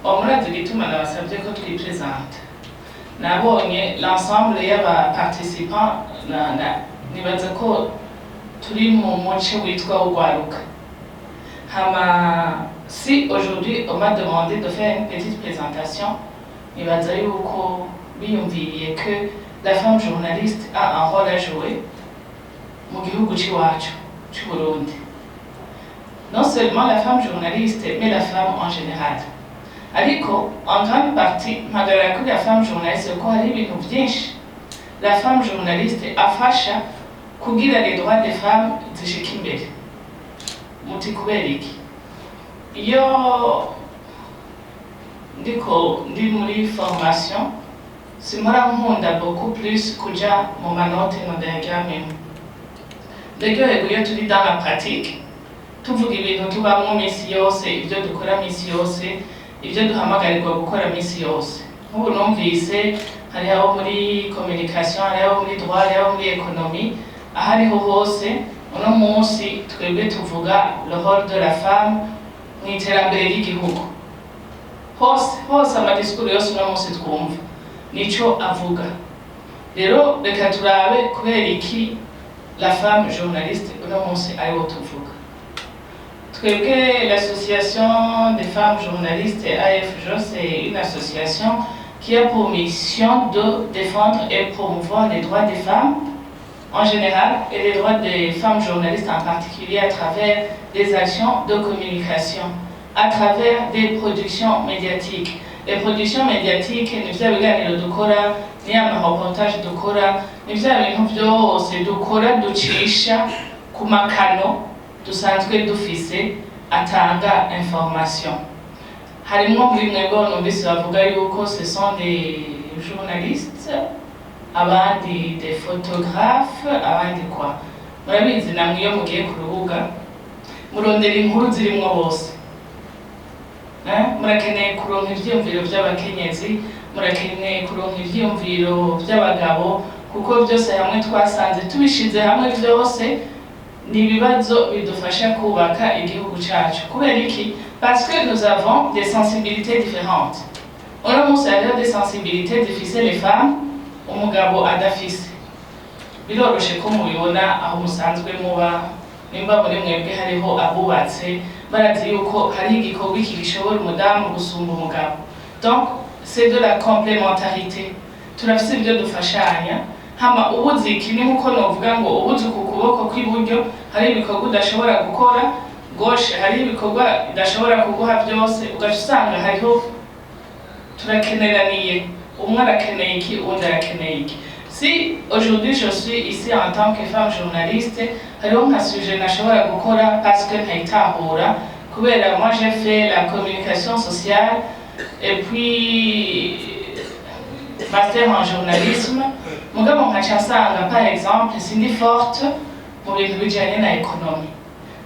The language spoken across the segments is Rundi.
Omurazi gituma nabasabye ko twipresente nabonye l'ensemble y'aba participants nibaza ko turi mu muce witwa urwaruka. Hama si aujourd'hui on m'a demandé de faire une petite présentation, nibaza yuko biyumviriye que la femme journaliste a un rôle à jouer mu gihugu c'iwacu c'u Burundi. Non seulement la femme journaliste, mais la femme en général. Ariko, en grande partie, mpagarara kuri la femme journaliste ko hari ibintu byinshi la femme journaliste afasha kugira les droits des femmes zishika imbere. Muti kubera iki? Iyo ndi muri formation, simpora nkunda beaucoup plus kuja mu manote no diagramme. Ndego iyo turi dans la pratique, tuvuga ibintu tubamwo misi yose, ibyo dukora misi yose, ibyo duhamagarirwa gukora misi yose. Nk'ubu numvise hari abo muri communication, hari abo muri droit, hari abo muri économie, ahariho hose uno munsi twebwe tuvuga le rôle de la femme mw'iterambere ry'ihihugu. Hose amadiscours yose uno munsi twumva nico avuga. Rero reka turabe kubera iki la femme journaliste uno munsi ariwo tuvuga. Twebwe l'association des femmes journalistes AFJ, c'est une association qui a pour mission de défendre et promouvoir les droits des femmes en général et les droits des femmes journalistes en particulier à travers des actions de communication, à travers des productions médiatiques. Les productions médiatiques, ni vya biganiro dukora, ni amareportage dukora, ni vya bintu byose dukora ducisha ku makano dusanzwe dufise atanga information. Harimwo muri mwebwe numvise bavuga yuko ce sont des journalistes, abandi des photographes, abandi quoi. Murabizi namwe iyo mugiye ku rubuga murondera inkuru zirimwo bose. Murakeneye kuronka ivyiyumviro vy'abakenyezi, murakeneye kuronka ivyiyumviro vy'abagabo, kuko byose hamwe twasanze tubishize hamwe byose ni ibibazo bidufasha kubaka igihugu cyacu. Kubera iki? Parce que nous avons des sensibilités différentes. Uno munsi hariho des sensibilités zifise les femmes umugabo adafise. Biroroshe ko mubibona aho musanzwe muba, nimba muri mwebwe hariho abubatse barazi yuko hari igikorwa iki gishobora umudamu gusumba umugabo. Donc c'est de la complémentarité. Turafise ibyo dufashanya. Hama ubuzi iki ni nkuko novuga ngo ubuzi ku kuboko kw'iburyo hari ibikorwa udashobora gukora, gauche hari ibikorwa idashobora kuguha byose, ugasanga hariho turakeneraniye, umwe arakeneye iki undi arakeneye iki. Si aujourd'hui je suis ici en tant que femme journaliste, hariho nka sujet nashobora gukora parce que ntayitahura kubera moi j'ai fait la communication sociale et puis master en journalisme. Mugabo nkaca nsanga par exemple sindi forte mu bintu bijanye na économie.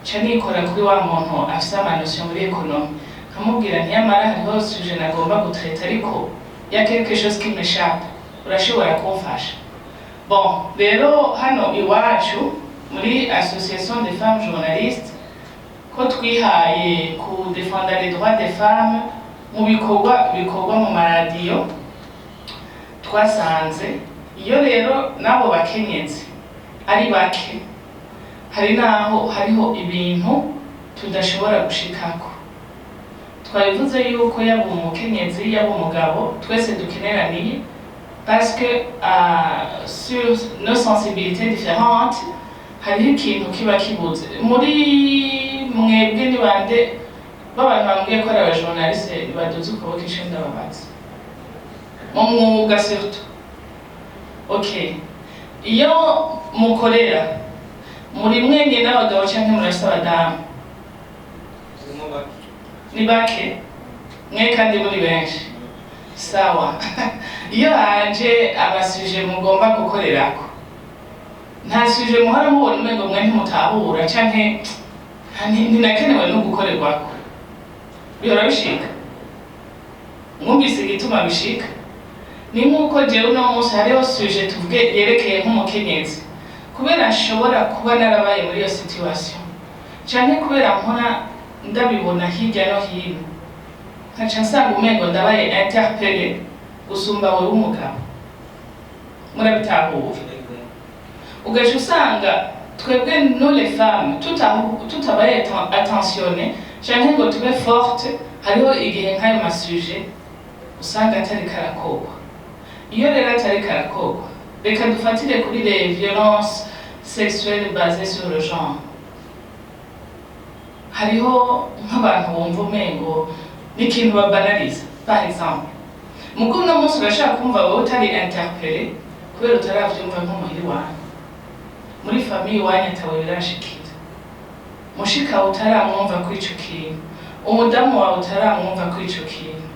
Ca nikora kuri wa muntu afise amanotion muri économie. Nkamubwira ntiyamara hariho sujet nagomba gutraiter ariko ya quelque chose qui m'échappe. Urashobora kumfasha. Bon, rero hano iwacu muri association des femmes journalistes ko twihaye ku défendre les droits des femmes mu bikorwa mu maradiyo twasanze iyo rero nabo bakenyezi ari bake hari naho hariho ibintu tudashobora gushikako. Twabivuze yuko yaba umukenyezi yaba umugabo twese dukeneraniye parce que sur nos sensibilités différentes hariho ikintu kiba kibuze. Muri mwebwe ni bande b'abantu bambwiye ko ari abajournaliste baduze ukuboko icenda babazi mu mwuga surtout. Okay, iyo mukorera muri mwenye n'abagabo canke murasa abadamu ni bake mwe kandi muri benshi sawa. Iyo haje abasuje mugomba gukorerako nta suje muhora mubona umengo mwe ntimutahura canke ntinakenewe no gukorerwako. Bihora bishika, mwumvise igituma bishika ni nkuko jewe uno munsi hariho suje tuvuge yerekeye nk'umukenyezi kubera nshobora kuba narabaye muri iyo situation canke kubera mpora ndabibona hirya no hino nkaca nsanga umengo ndabaye interpellé gusumba wewe umugabo. Murabitahura? Ugaca usanga twebwe nous les femmes tutabaye attentionné canke ngo tube forte, hariho igihe nk'ayo masuje usanga atari karakogwa. Iyo rero atari karakogwa, reka dufatire kuri les violences sexuelles basées sur le genre. Hariho nk'abantu bumva umengo n'ikintu babanaliza. Par exemple, mukuru uno munsi urashaka kumva wowe utari interpellé kubera utaravyumva nk'umuhiri wanyu. Muri famille wanyu atawe birashikira. Mushika utaramwumva kw'ico kintu. Umudamu wawe utaramwumva kw'ico kintu.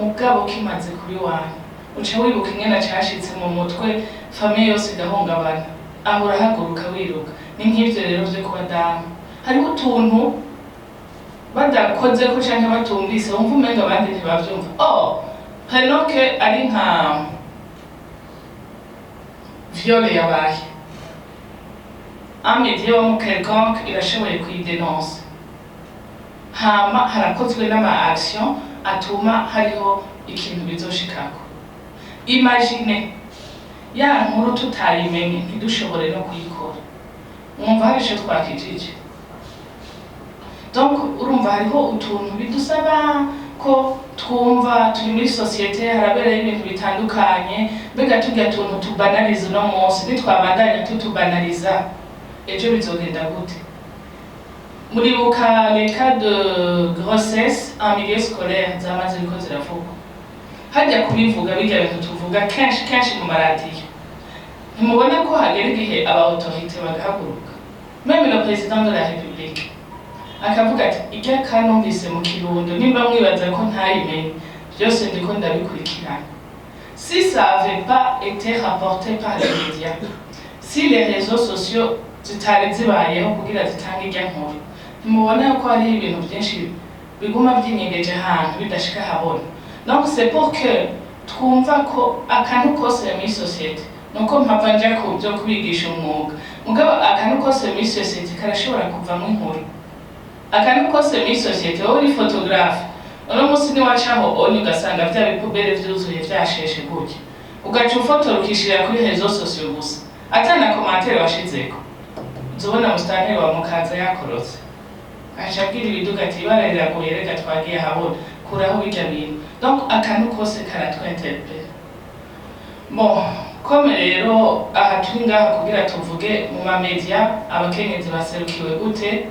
Mugabo kimaze kuri wanyu. Uca wibuka ingene cashitse mu mutwe, famille yose igahungabana. Aho urahaguruka wiruka. Ni nk'ivyo rero vyo kuba damu. Hariho utuntu badakoze ko canke batumvise wumva umenga abandi ntibavyumva. Henoke ari nka viole yabaye. Amédia mu quelconque irashoboye kuyidenonce. Hama harakozwe n'ama-action atuma hariho ikintu bizoshikako. Imagine ya nkuru tutayimenye ntidushobore no kuyikora. Mwumva hari ico twakijije. Donc urumva hariho utuntu bidusaba ko twumva turi muri societe harabereye ibintu bitandukanye, mbega turya tuntu tubanaliza uno munsi nitwabandanya tutubanaliza ejo bizogenda gute? Muribuka les cas de grossesse en milieu scolaire zamaze ziriko ziravugwa. Hajya kubivuga bijya bintu tuvuga kenshi mu maradiyo. Ntimubona ko hagera igihe aba autorité bagahaguruka. Même le président de la République akavuga ati ijya kanumvise mu Kirundo nimba mwibaza ko ntayimenye byose ndiko ndabikurikirana. Si ça avait pas été rapporté par les médias, si les réseaux sociaux zitari zibayeho kugira zitange ijya nkuru, ntimubona ko hari ibintu byinshi biguma byinyegeje ahantu bidashika habona. Donc c'est pour que twumva ko akantu kose muri société nuko mpava nja ku byo kubigisha umwuga, mugabo akantu kose muri société karashobora kuvamo inkuru. Akantu kose muri société wowe uri photographe uno munsi niwacaho onye ugasanga vya bipubere vyuzuye vyasheshe gutya ugaca ufotora ukishira kuri réseaux sociaux gusa atana commentaire washizeko, uzobona mustanteri wa mukaza yakorotse ashakira ibiduga ati ibara riragoye reka twagiye habona kuraho bijya bintu. Donc akantu kose karatwinterpelle. Bon, comme rero aha turi ngaha kugira tuvuge mu mamedia abakenyezi baserukiwe gute,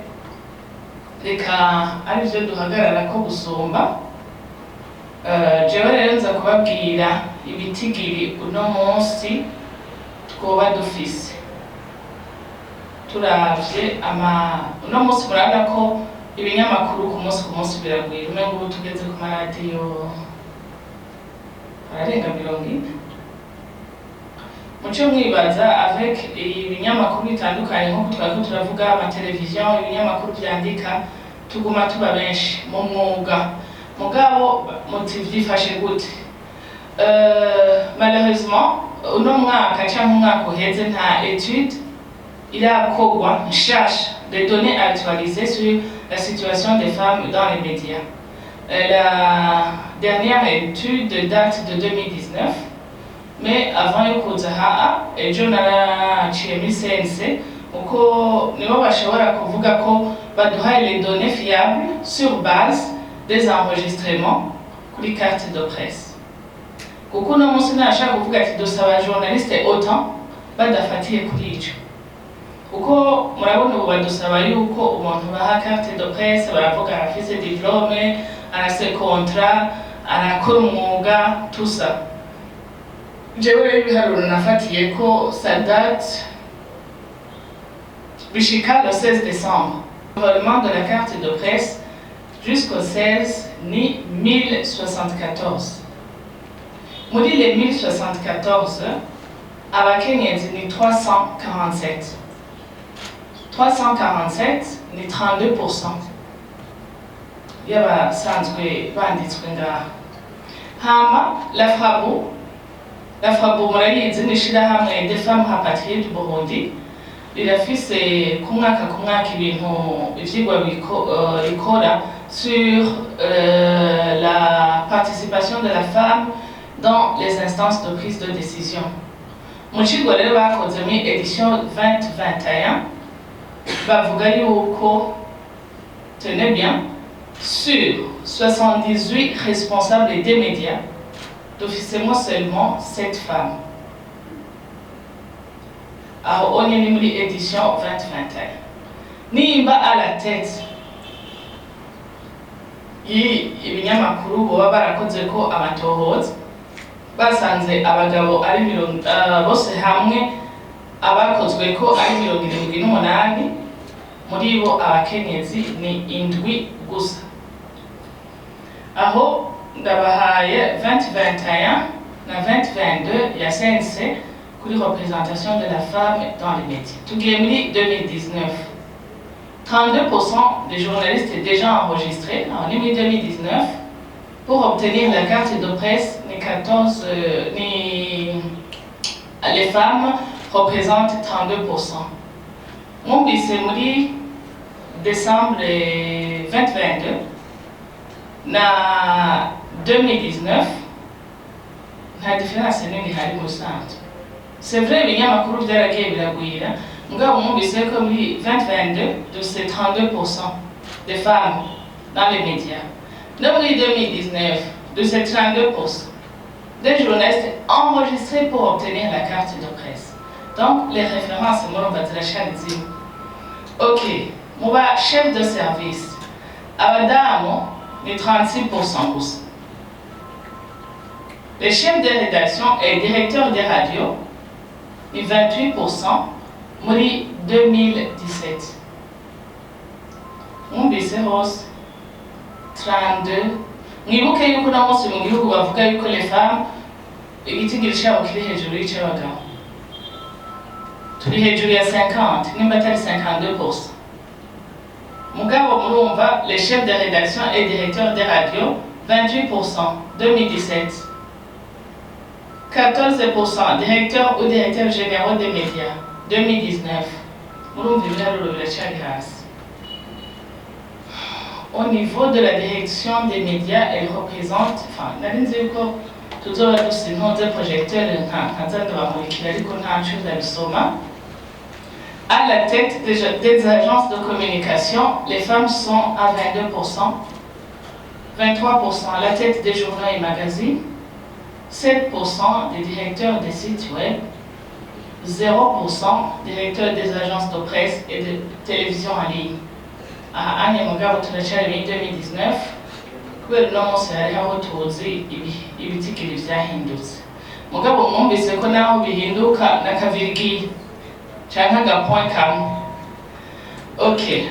reka arivyo duhagarara ko gusumba. Jewe rero nza kubabwira ibitigiri uno munsi twoba dufise. Turavye uno munsi murabona ko ibinyamakuru ku munsi biragwira. Umengo ubu tugeze ku maradiyo ararenga 40. Muco mwibaza avec ibinyamakuru bitandukanye nko twako turavuga amateleviziyo, ibinyamakuru byandika, tuguma tuba benshi mu mwuga. Mugabo mutivyifashe gute? Malheureusement uno mwaka cyangwa umwaka uheze nta étude irakogwa nshasha des données actualisées sur la situation des femmes dans les médias. La dernière étude date de 2019, mais avant yo kuza ejo naraciye muri CNC uko nibo bashobora kuvuga ko baduhaye les données fiables sur base des enregistrements kuri carte de presse. Kuko no munsi nashaka kuvuga ati dosaba journaliste autant badafatiye kuri ico. Uko murabona ubu badusaba yuko umuntu baha carte de presse baravuga afise diplôme, arase contrat, arakora umwuga, tout ça. Jewe ibiharuro nafatiye ko ça date bishika le 16 décembre. Le renouvellement de la carte de presse jusqu'au 16 ni 1074. Muri les 1074, abakenyezi ni 347. 347 ni 32%. Yaba sanzwe banditswe ngaha. Hama la FRABO murayizi n'ishirahamwe des femmes rapatriées du Burundi rirafise ku mwaka ibintu ivyigwa ikora sur la participation de la femme dans les instances de prise de décision. Mu kigo rero bakoze muri édition 2021 bavuga yuko, tenez bien, sur 78 responsables des médias, d'officiellement seulement 7 femmes. Alors on est muri édition 2021. Nimba à la tête y'ibinyamakuru boba barakoze ko amatohoza basanze abagabo ari bose hamwe abakozwe ko ari 78, muri bo abakenyezi ni 7 gusa. Aho ndabahaye 2021 na 2022 ya CNC kuri représentation de la femme dans les médias. Tugiye muri 2019, 32% des journalistes étaient déjà enregistrés en 2019 pour obtenir la carte de presse. Les femmes représentent 32%. Mon c'est muri décembre 2022 na 2019 nta différence nini hari mu santo. C'est vrai ibinyamakuru byaragiye biragwira, mugabo mwumvise ko muri 2022 c'est 32% des femmes dans les médias. Dans 2019 c'est 32% des journalistes enregistrés pour obtenir la carte de presse. Donc les références moi on va dire chaque dire. OK, mon chef de service abadamu ni 36% aussi. Les chefs de rédaction et directeurs des radios ni 28% muri 2017. On bise hose 32. Mwibuke yuko na munsi mu gihugu bavuga yuko les femmes igitigiri cyabo kiri hejuru y'icabagabo. Turi hejuru ya 50, nimba atari 52%. Mugabo murumva les chefs de rédaction et directeurs des radios 28% 2017. 14% directeurs ou directeurs généraux des médias 2019. Murumva ibiharuro biracari hasi. Au niveau de la direction des médias, elle représente, enfin, à la tête des agences de communication, les femmes sont à 22%, 23% à la tête des journaux et magazines, 7% des directeurs des sites web, 0% directeurs des agences de presse et de télévision en ligne. Anya mugabo turacari muri 2019 kubera no munsi hari aho tuzi ibitikiri vyahindutse. Mugabo mwumvise ko naho bihinduka na kavirigi canke agapoint kamwe. OK.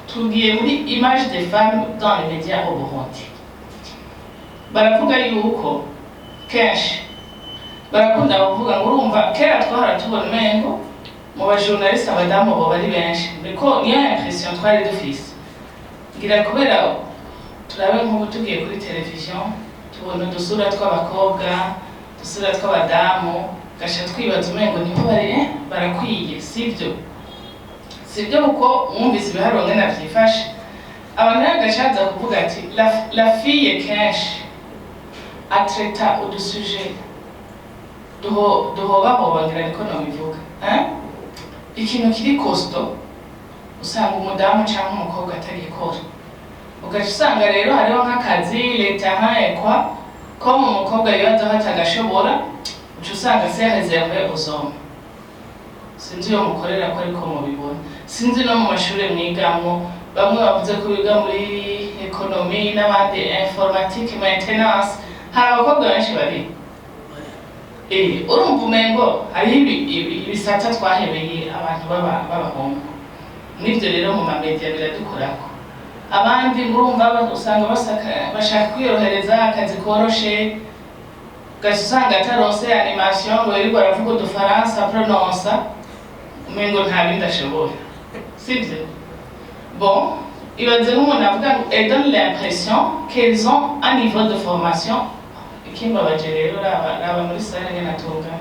Tugiye muri image des femmes dans les médias au Burundi. Baravuga yuko kenshi barakunda kuvuga ngo urumva kera twahora tubona umengo mu bajournaliste abadamu bo bari benshi, biko niyo impression twari dufise. Ngira kubera turabe nk'ubu tugiye kuri television tubona udusura tw'abakobwa, udusura tw'abadamu, gasha twibaza umengo niho bari barakwiye, sivyo kuko mwumvise ibiharuro ngena vyifashe. Abantu gashaza kuvuga ati la fille kenshi atraita udusuje duhobahoba ngira niko nobivuga, ikintu kiri costo usanga umudamu cyangwa umukobwa atagikora. Ugaca usanga rero hariho nk'akazi leta nkayekwa ko mu mukobwa yibaza hatagashobora, uca usanga se reserve aux hommes. Sinzi yo mukorera ko ariko mubibona, sinzi no mu mashuri mwigamo bamwe bavuze ko biga muri economie n'abandi informatique maintenance, hari abakobwa benshi bari urumva umengo hari ibisata twahebeye abantu b'abahungu. N'ivyo rero mu mamedia biradukorako. Abandi murumva usanga bashaka kwiyorohereza akazi koroshe, ugasanga ataronse animation ngo yari baravuga udufaransa prononce umengo nta bindi ashobora, sivyo? Bon, ibaze nk'umuntu avuga ngo elle donne l'impression qu'elles ont un niveau de formation ikimbabaje rero raba muri sare ngena tunga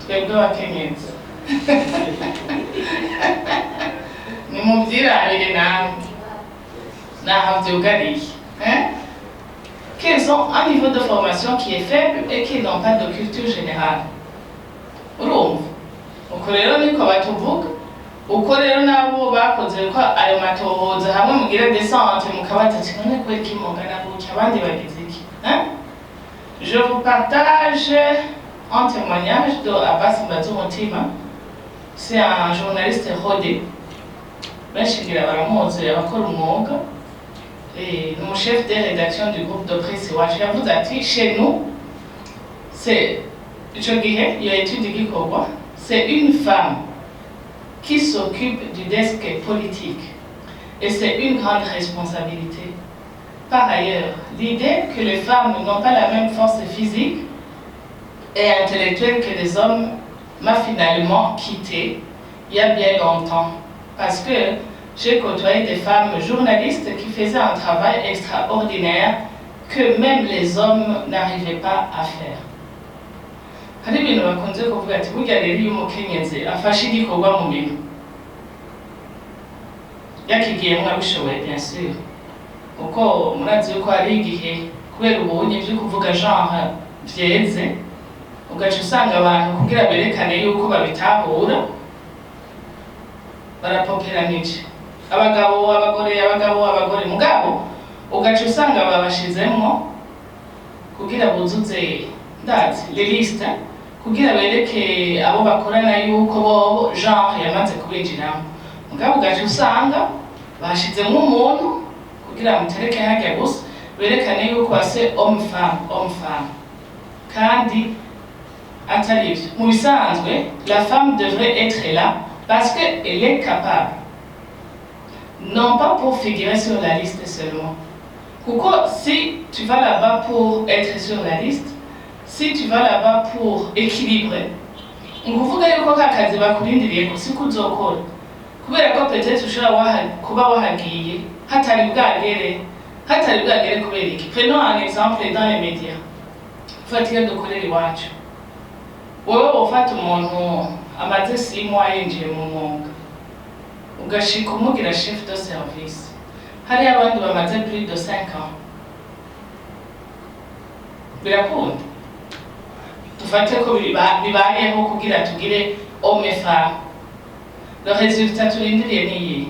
twebwe abakenyezi ni mubyirarire namwe qu'ils ont un niveau de formation qui est faible et qu'ils n'ont pas de culture générale. Uko rero niko batuvuga, uko rero nabo bakoze ko ayo matohoza hamwe mugira descente mukabaza ati none kweli kimongana gutya abandi bagize iki. Je vous partage un témoignage de Abbas Mbazumutima. C'est un journaliste rodé. Benshikira baramuzi abakora umwuga. Et mon chef de rédaction du groupe de presse Iwacu yavuze ati chez nous c'est ico gihe iyo étude igikorwa, c'est une femme qui s'occupe du desk politique et c'est une grande responsabilité. Par ailleurs, l'idée que les femmes n'ont pas la même force physique et intellectuelle que les hommes m'a finalement quittée il y a bien longtemps parce que j'ai côtoyé des femmes journalistes qui faisaient un travail extraordinaire que même les hommes n'arrivaient pas à faire. Hari ibintu bakunze kuvuga ati burya rero iyo umukenyezi afashe igikorwa mu bintu yakigiyemo abishoboye bien sûr, kuko murazi yuko hari igihe kubera ubunye byo kuvuga genre vyeze ugaca usanga abantu kugira berekane yuko babitahura barapoperanije abagabo abagore mugabo ugaca usanga babashizemwo kugira buzuze ndazi les listes kugira bereke abo bakorana yuko bobo genre yamaze kubinjiramo mugabo ugaca usanga bashizemwo umuntu kugira mutereke hajya gusa berekane yuko ase homme femme kandi atari ivyo. Mu bisanzwe la femme devrait être là parce qu'elle est capable, non pas pour figurer sur la liste seulement. Kuko si tu vas là-bas pour être sur la liste, si tu vas là-bas pour équilibrer, nguvuga yuko kakazi bakurindiriye ko si kuzokora kubera ko peut-être ushobora kuba wahagiye hatari bwagere kubera iki. Prenons un exemple dans les médias. Fatira dukorera iwacu, wowe ufata umuntu amaze 6 mois yinjiye mu mwuga ugashika umugira chef de service, hari abandi bamaze plus de 5 ans, birakunda dufate ko bibayeho kugira tugire homme femme. Le résultat turindiriye ni iyi.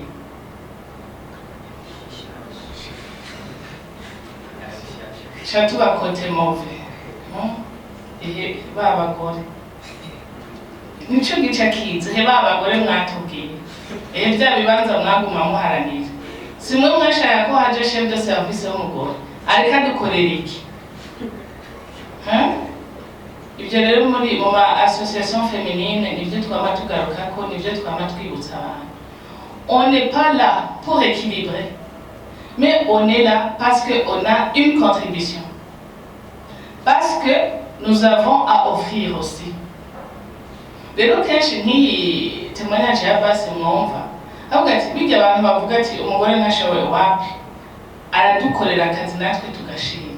Chatuba kote mauvais. Babagore nico gica kiza he babagore mwatubwiye bya bibanza mwaguma muharanira simwe mwashaka ko haje chef de service w'umugore ariko adukorera iki ibyo rero muri mu association féminine nibyo twama tugaruka ko nibyo twama twibutsa abantu. On n'est pas là pour équilibrer, mais on est là parce qu'on a une contribution, parce que nous avons à offrir aussi. Rero kenshi nk'iyi témoignage ya Basi mwumva avuga ati bijya abantu bavuga ati umugore ntashoboye wapi aradukorera akazi natwe tugashima.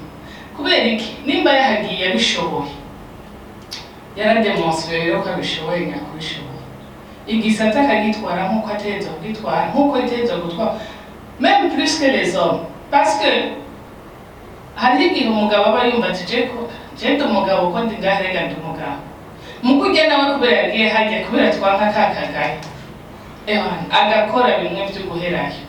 Kubera iki? Nimba yahagiye abishoboye yarademonstré rero ko abishoboye nyakubishoboye igisata akagitwara nk'uko ategerezwa kugitwara nk'uko ategerezwa gutwara même plus que les hommes, parce que hari igihe umugabo aba yumva ati je umugabo ko ndi ngaherega ndi umugabo mukujya nawe kubera yagiye hajya kubera twanka kakagaye agakora bimwe byo guherayo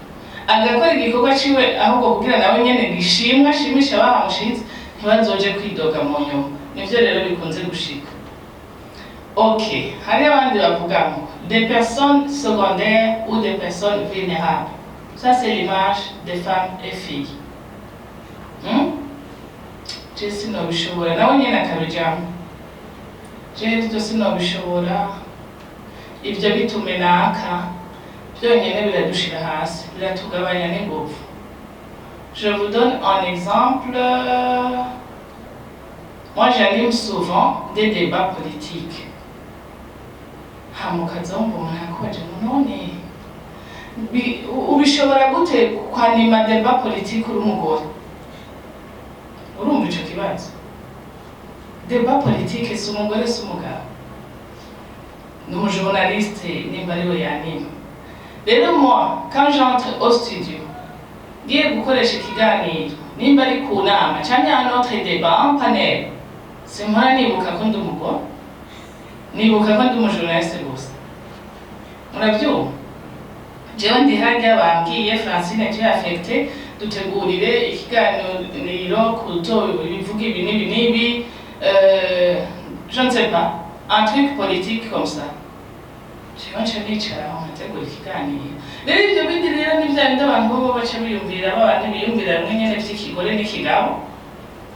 agakora igikorwa ciwe ahubwo kugira nawe nyene gishimwa shimisha bahamushize ntibazoje kwidoga mu nyuma. Nivyo rero bikunze gushika. Ok, hari abandi bavuga ngo des personnes secondaires ou des personnes vulnérables. Ça c'est l'image des femmes et filles. Je sinobishobora nawe nyene akabijambo. Je sinobishobora ibyo bitume naka byonyene biradushira hasi biratugabanya n'ingufu. Je vous donne un exemple. Moi j'anime souvent des débats politiques. Hamukazombo mwakoje none ubishobora gute kwanima débat politique uri umugore? Urumva ico kibazo? Débat politique si umugore si umugabo. Nous journaliste nimba ariwe yanima. Rero moi quand j'entre au studio ngiye gukoresha ikiganiro nimba ari ku nama canke un autre débat en panel simpora nibuka ko ndi umugore nibuka ko ndi umujournaliste gusa muravyumva jewe ndi harya bambwiye Francine tu affecté dutegurire ikiganiro bivuga ibi n'ibi n'ibi je ne sais pas un truc politique comme ça jewe nca nicara aho nkategura ikiganiro rero ivyo bindi rero ni vya bindi abantu bobo baca biyumvira babandi biyumvira rimwe nyene vy'ikigore n'ikigabo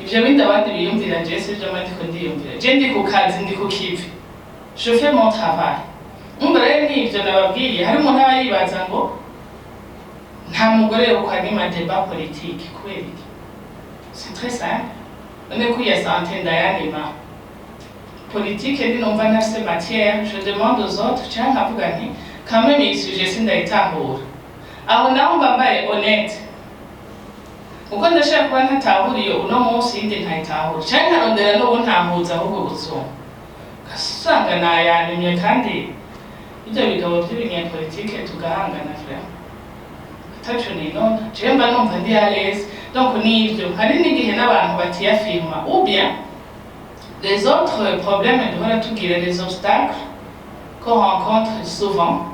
ivyo bindi abandi biyumvira jewe sivyo mba ndiko ndiyumvira je ndi ku kazi ndi ku kivi je fais mon travail umva rero n'ivyo nababwiye hari umuntu aba yibaza ngo nta mugore wo kwanima débat politique kubera iki c'est très simple none ko iya santé ndayanima politique ndi numva ntafise matière je demande aux autres canke nkavuga nti quand même iyi sujet sindayitahura aho naho mba mbaye honnête kuko ndashaka kuba ntatahuriye uno munsi yindi ntayitahura canke nkarondera n'ubu ntahuza ahubwo gusoma ugasanga nayanimye kandi ibyo bigabo by'ibinyapolitike tugahangana frère ataco ninona jewe mba numva ndi à l'aise donc nivyo hari n'igihe n'abantu batiyafirma ou bien les autres problèmes duhora tugira les obstacles qu'on rencontre souvent